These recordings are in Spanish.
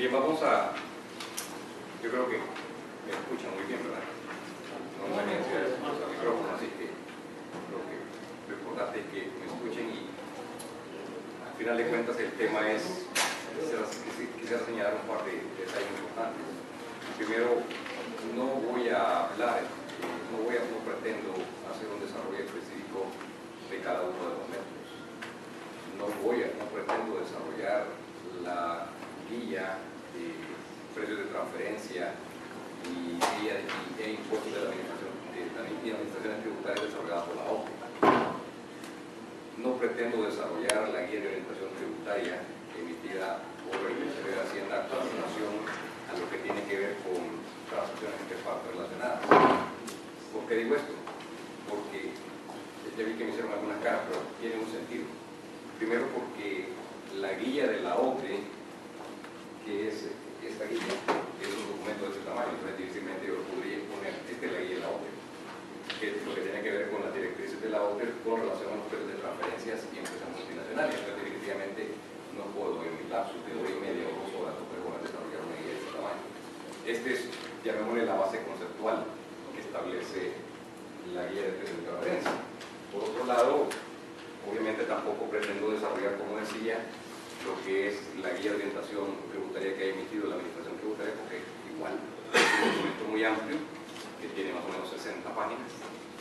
Bien, yo creo que me escuchan muy bien, ¿verdad? No hay necesidad de usar micrófono, así que creo que lo importante es que me escuchen y al final de cuentas el tema es, quisiera señalar un par de detalles importantes. Primero, no pretendo hacer un desarrollo específico de cada uno de los métodos. No pretendo desarrollar la guía de precios de transferencia y guía de impuestos de la administración tributaria desarrollada por la OCDE. No pretendo desarrollar la guía de orientación tributaria emitida por el Ministerio de Hacienda con relación a lo que tiene que ver con transacciones entre partes relacionadas. ¿Por qué digo esto? Porque ya vi que me hicieron algunas caras, pero tiene un sentido. Primero porque la guía de la OCDE, que es esta guía, es un documento de ese tamaño, entonces difícilmente yo lo podría poner, esta es la guía de la OCDE, que es lo que tiene que ver con las directrices de la OCDE con relación a los precios de transferencias y empresas multinacionales. Entonces definitivamente no puedo en mi lapso de hora y media o 2 horas no puedo desarrollar una guía de ese tamaño. Este es, llamémosle, la base conceptual que establece la guía de precios de transferencia. Por otro lado, obviamente tampoco pretendo desarrollar, como decía, lo que es la guía de orientación tributaria que ha emitido la Administración Tributaria, porque igual es un documento muy amplio que tiene más o menos 60 páginas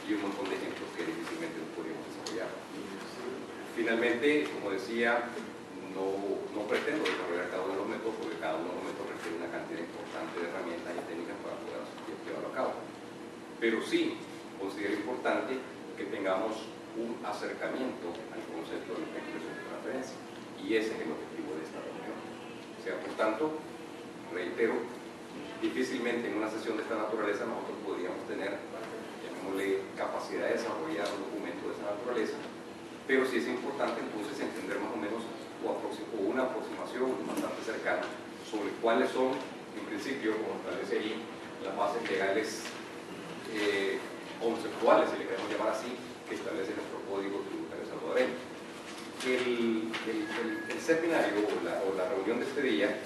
y un montón de ejemplos que difícilmente podríamos desarrollar. Finalmente, como decía, no pretendo desarrollar cada uno de los métodos, porque cada uno de los métodos requiere una cantidad importante de herramientas y técnicas para poder llevarlo a cabo. Pero sí considero importante que tengamos un acercamiento al concepto de los precios de transferencia, y ese es el objetivo de esta reunión. O sea, por tanto, reitero, difícilmente en una sesión de esta naturaleza nosotros podríamos tener, llamémosle, capacidad de desarrollar un documento de esta naturaleza, pero sí es importante entonces entender más o menos o una aproximación bastante cercana sobre cuáles son, en principio, como establece ahí, las bases legales conceptuales, si le queremos llamar así, que establece nuestro Código Tributario Salvadoreño. El seminario o la reunión de este día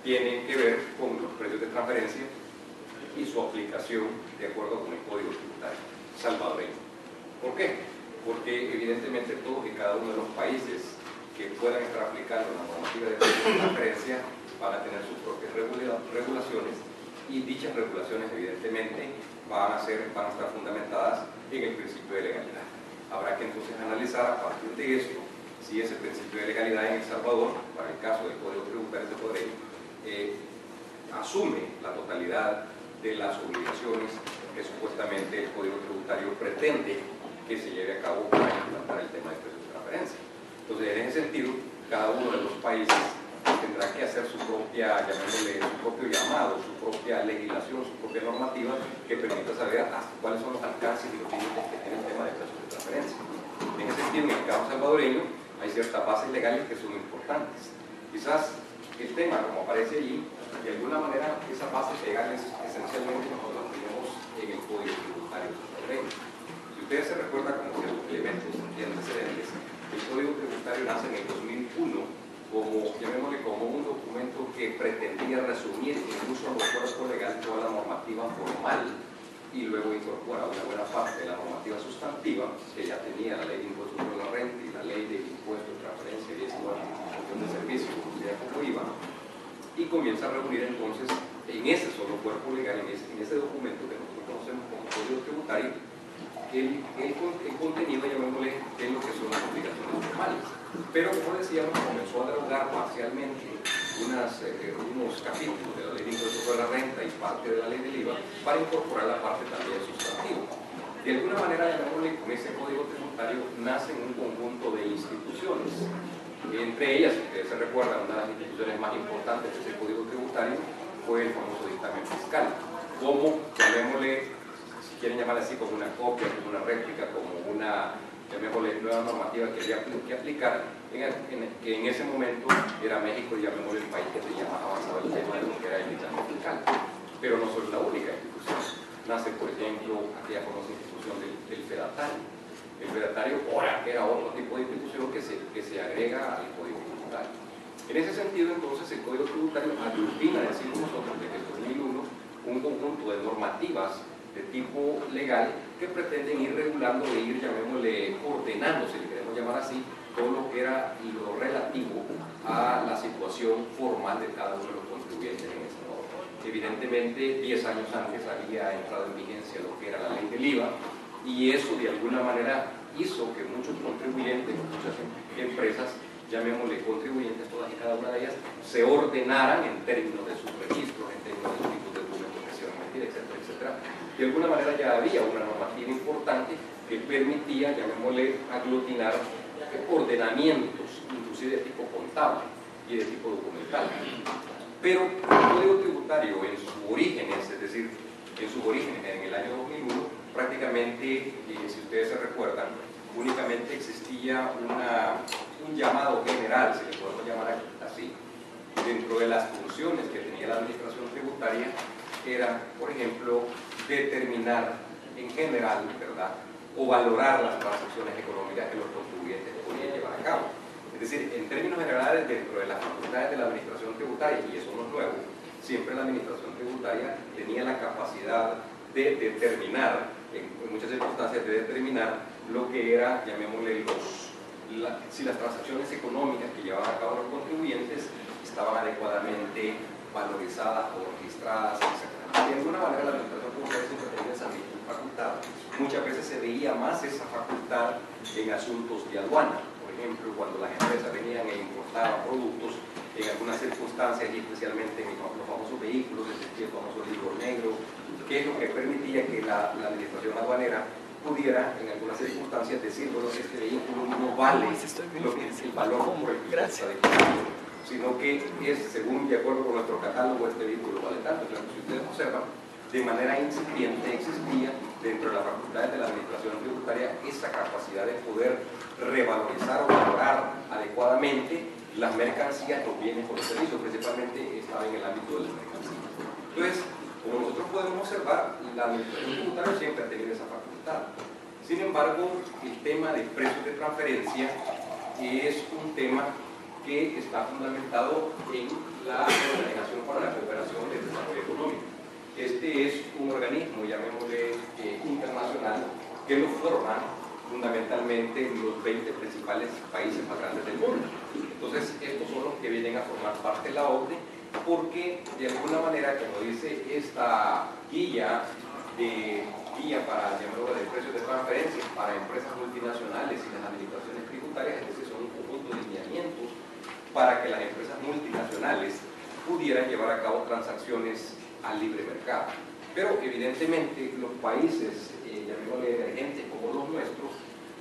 tiene que ver con los precios de transferencia y su aplicación de acuerdo con el Código Tributario Salvadoreño. ¿Por qué? Porque evidentemente todos y cada uno de los países que puedan estar aplicando la normativa de precios de transferencia van a tener sus propias regulaciones, y dichas regulaciones evidentemente van a estar fundamentadas en el principio de legalidad. Habrá que entonces analizar a partir de esto si ese principio de legalidad en El Salvador, para el caso del Código Tributario salvadoreño, asume la totalidad de las obligaciones que supuestamente el Código Tributario pretende que se lleve a cabo para implantar el tema de precios de transferencia. Entonces, en ese sentido, cada uno de los países tendrá que hacer su propia, llamémosle, su propio llamado, su propia legislación, su propia normativa que permita saber hasta cuáles son los alcances y los límites que tiene el tema de precios de transferencia. En ese sentido, en el caso salvadoreño, hay ciertas bases legales que son importantes. Quizás el tema, como aparece allí, de alguna manera esas bases legales esencialmente nosotros las tenemos en el Código Tributario salvadoreño. Si ustedes se recuerdan como ciertos elementos y antecedentes, el Código Tributario nace en el 2001 como, llamémosle, como un documento que pretendía resumir incluso en el cuerpo legal toda la normativa formal, y luego incorpora una buena parte de la normativa sustantiva que ya tenía la ley de impuestos sobre la renta y la ley de impuestos de transferencia y de administración de servicios, como IVA, y comienza a reunir entonces en ese solo cuerpo legal, en ese documento que nosotros conocemos como Código Tributario, el contenido, llamémosle, de lo que son las obligaciones formales. Pero, como decíamos, comenzó a derogar parcialmente unos capítulos de la ley de impuestos sobre la renta y parte de la ley del IVA para incorporar la parte también sustantiva. De alguna manera, llamémosle, con ese Código Tributario nacen un conjunto de instituciones. Entre ellas, si ustedes se recuerdan, una de las instituciones más importantes de ese Código Tributario fue el famoso dictamen fiscal, como, llamémosle, si quieren llamarle así, como una copia, como una réplica, como una, llamémosle, nueva normativa que había que aplicar, que en ese momento era México, llamémosle, el país que tenía más avanzado el tema de lo que era el dictamen fiscal. Pero no soy la única institución. Nace, por ejemplo, aquella famosa institución del fedatario. El fedatario, ahora, era otro tipo de institución que se agrega al Código Tributario. En ese sentido, entonces, el Código Tributario aglutina, decimos nosotros, desde el 2001, un conjunto de normativas de tipo legal que pretenden ir regulando e ir, llamémosle, ordenando, si le queremos llamar así, todo lo que era lo relativo a la situación formal de cada uno de los contribuyentes en ese modo. Evidentemente, 10 años antes había entrado en vigencia lo que era la ley del IVA, y eso de alguna manera hizo que muchos contribuyentes, muchas empresas, llamémosle contribuyentes, todas y cada una de ellas, se ordenaran en términos de sus registros, en términos de los tipos de documentos que se iban a emitir, etcétera, etcétera. De alguna manera ya había una normativa importante que permitía, llamémosle, aglutinar ordenamientos, inclusive de tipo contable y de tipo documental. Pero el Código Tributario en sus orígenes, es decir, en sus orígenes en el año 2001, prácticamente, si ustedes se recuerdan, únicamente existía un llamado general, si le podemos llamar así. Dentro de las funciones que tenía la administración tributaria era, por ejemplo, determinar en general, ¿verdad?, o valorar las transacciones económicas que los contribuyentes podían llevar a cabo. Es decir, en términos generales, dentro de las facultades de la administración tributaria, y eso no es nuevo, siempre la administración tributaria tenía la capacidad de determinar, en muchas circunstancias, de determinar lo que era, llamémosle, si las transacciones económicas que llevaban a cabo los contribuyentes estaban adecuadamente valorizadas o registradas, etc. De alguna manera la administración tributaria siempre tenía esa facultad. Muchas veces se veía más esa facultad en asuntos de aduana. Por ejemplo, cuando las empresas venían e importaban productos, en algunas circunstancias, y especialmente en los famosos vehículos, el famoso libro negro, que es lo que permitía que la administración aduanera pudiera en algunas circunstancias decir, bueno, este vehículo no vale lo que es el valor por el que está declarado, sino que es, según de acuerdo con nuestro catálogo, este vehículo vale tanto. Entonces, si ustedes observan, de manera incipiente existía dentro de las facultades de la administración tributaria esa capacidad de poder revalorizar o valorar adecuadamente las mercancías, los bienes o los servicios. Principalmente estaba en el ámbito de las mercancías. Entonces, como nosotros podemos observar, la administración tributaria siempre ha tenido esa facultad. Sin embargo, el tema de precios de transferencia es un tema que está fundamentado en la Organización para la Cooperación del Desarrollo Económico. Este es un organismo, llamémosle internacional, que lo forman fundamentalmente los 20 principales países más grandes del mundo. Entonces, estos son los que vienen a formar parte de la OCDE, porque de alguna manera, como dice esta guía para, llamémoslo, de precios de transferencia para empresas multinacionales y las administraciones tributarias, es decir, son un conjunto de lineamientos para que las empresas multinacionales pudieran llevar a cabo transacciones al libre mercado. Pero evidentemente los países, llamémosle emergentes como los nuestros,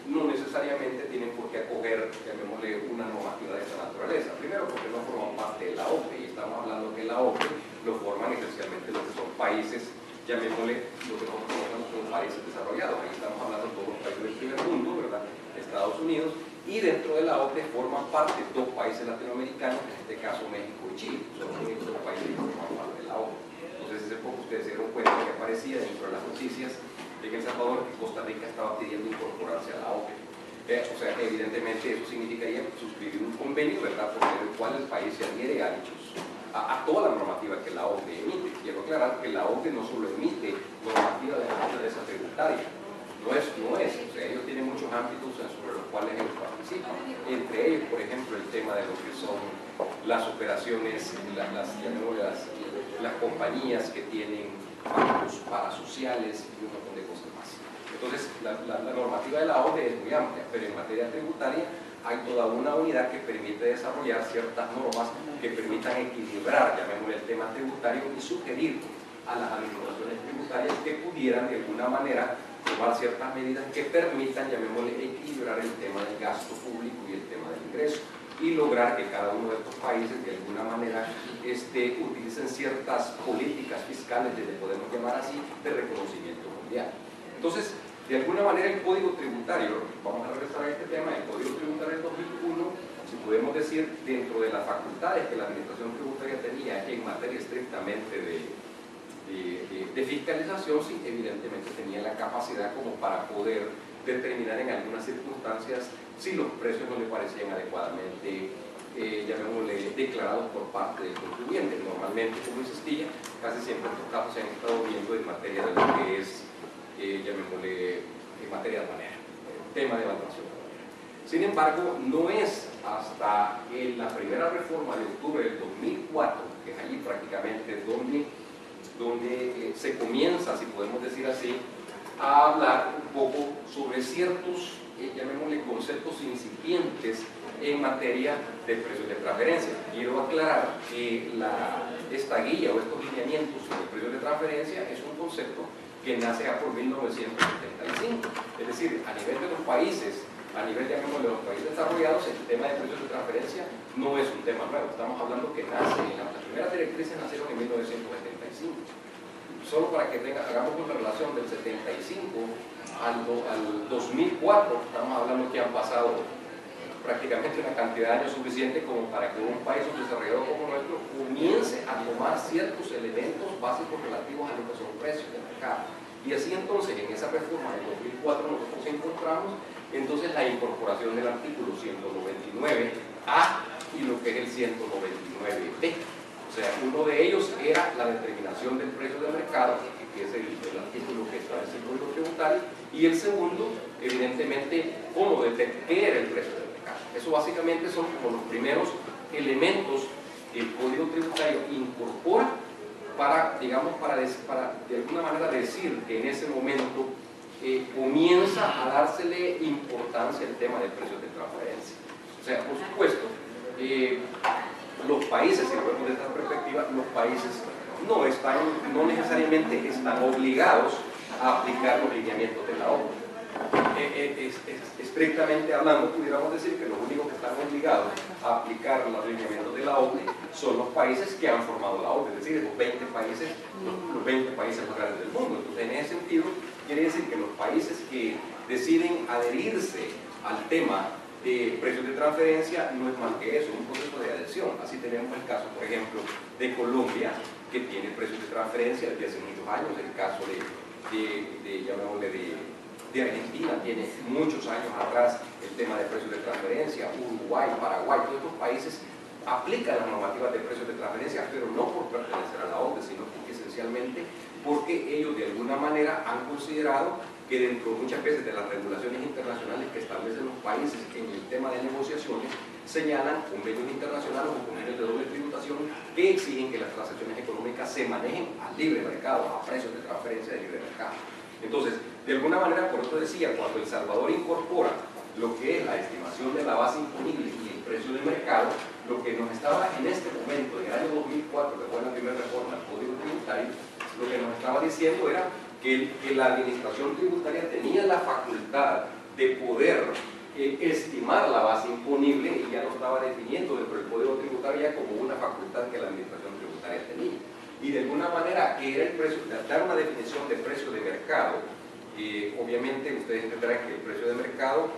no necesariamente tienen por qué acoger, llamémosle, una normativa de esta naturaleza. Primero porque no forman parte de la OCDE, y estamos hablando que la OCDE lo forman esencialmente los que son países, llamémosle, lo que nosotros conocemos como países desarrollados. Ahí estamos hablando de todos los países del primer mundo, ¿verdad?, Estados Unidos, y dentro de la OCDE forman parte dos países latinoamericanos, en este caso México y Chile, son los únicos dos países que forman parte de la OCDE. Entonces, hace poco ustedes se dieron cuenta que aparecía dentro de las noticias en El Salvador que Costa Rica estaba pidiendo incorporarse a la OCDE. O sea, evidentemente eso significaría suscribir un convenio, ¿verdad?, por medio del cual el país se adhiere a toda la normativa que la OCDE emite. Quiero aclarar que la OCDE no solo emite normativa de naturaleza tributaria, no es, o sea, ellos tienen muchos ámbitos sobre los cuales ellos participan. Entre ellos, por ejemplo, el tema de lo que son las operaciones, las compañías que tienen bancos parasociales y un montón de cosas más. Entonces, la normativa de la OCDE es muy amplia, pero en materia tributaria hay toda una unidad que permite desarrollar ciertas normas que permitan equilibrar, llamémosle, el tema tributario y sugerir a las administraciones tributarias que pudieran de alguna manera tomar ciertas medidas que permitan, llamémosle, equilibrar el tema del gasto público y el tema del ingreso, y lograr que cada uno de estos países de alguna manera utilicen ciertas políticas fiscales, que le podemos llamar así, de reconocimiento mundial. Entonces, de alguna manera el Código Tributario, vamos a regresar a este tema, el Código Tributario del 2001, si podemos decir, dentro de las facultades que la Administración Tributaria tenía en materia estrictamente de fiscalización, sí, evidentemente tenía la capacidad como para poder determinar en algunas circunstancias si los precios no le parecían adecuadamente llamémosle, declarados por parte del contribuyente. Normalmente, como insistía, casi siempre estos casos se han estado viendo en materia de lo que es, llamémosle, en materia de manejo, tema de evaluación. Sin embargo, no es hasta la primera reforma de octubre del 2004, que es allí prácticamente donde se comienza, si podemos decir así, a hablar un poco sobre ciertos, llamémosle, conceptos incipientes en materia de precios de transferencia. Quiero aclarar que esta guía o estos lineamientos sobre precios de transferencia es un concepto que nace ya por 1975. Es decir, a nivel de los países, a nivel, llamémosle, de los países desarrollados, el tema de precios de transferencia no es un tema nuevo. Estamos hablando que nace, las primeras directrices nacieron en 1975. Solo para que hagamos una relación del 75 al 2004, estamos hablando que han pasado prácticamente una cantidad de años suficiente como para que un país desarrollado como nuestro comience a tomar ciertos elementos básicos relativos a lo que son precios de mercado. Y así entonces, en esa reforma del 2004 nosotros encontramos entonces la incorporación del artículo 199A y lo que es el 199B. O sea, uno de ellos era la determinación del precio de mercado, que es el artículo que establece el Código Tributario, y el segundo, evidentemente, qué era el precio del mercado. Eso básicamente son como los primeros elementos que el Código Tributario incorpora para, digamos, para de alguna manera decir que en ese momento comienza a dársele importancia al tema de precios de transferencia. O sea, por supuesto, los países, si lo vemos desde esta perspectiva, los países no necesariamente están obligados a aplicar los lineamientos de la OCDE. Estrictamente hablando, pudiéramos decir que los únicos que están obligados a aplicar los lineamientos de la OCDE son los países que han formado la OCDE, es decir, los 20 países más grandes del mundo. Entonces, en ese sentido, quiere decir que los países que deciden adherirse al tema de precios de transferencia no es más que eso, un proceso de adhesión. Así tenemos el caso, por ejemplo, de Colombia, que tiene precios de transferencia desde hace muchos años. El caso llamémosle de Argentina tiene muchos años atrás el tema de precios de transferencia. Uruguay, Paraguay, todos estos países aplican las normativas de precios de transferencia, pero no por pertenecer a la OCDE, sino esencialmente porque ellos de alguna manera han considerado que dentro muchas veces de las regulaciones internacionales que establecen los países en el tema de negociaciones, señalan convenios internacionales o convenios de doble tributación que exigen que las transacciones económicas se manejen a libre mercado, a precios de transferencia de libre mercado. Entonces, de alguna manera, por eso decía, cuando El Salvador incorpora lo que es la estimación de la base imponible y el precio de mercado, lo que nos estaba en este momento, en el año 2004, que fue la primera reforma del Código Tributario, lo que nos estaba diciendo era que la administración tributaria tenía la facultad de poder estimar la base imponible, y ya lo estaba definiendo dentro del Código Tributario ya como una facultad que la administración tributaria tenía. Y de alguna manera, que era el precio, dar una definición de precio de mercado. Obviamente ustedes entenderán que el precio de mercado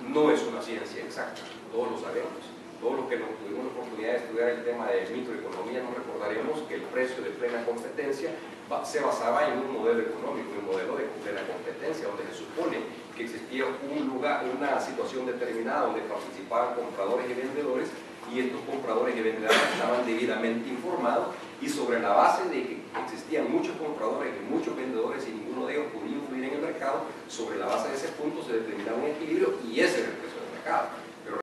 no es una ciencia exacta, todos lo sabemos. Todos los que tuvimos la oportunidad de estudiar el tema de microeconomía nos recordaremos que el precio de plena competencia se basaba en un modelo económico, un modelo de plena competencia, donde se supone que existía una situación determinada donde participaban compradores y vendedores, y estos compradores y vendedores estaban debidamente informados, y sobre la base de que existían muchos compradores y muchos vendedores y ninguno de ellos podía influir en el mercado, sobre la base de ese punto se determinaba un equilibrio y ese era el precio del mercado.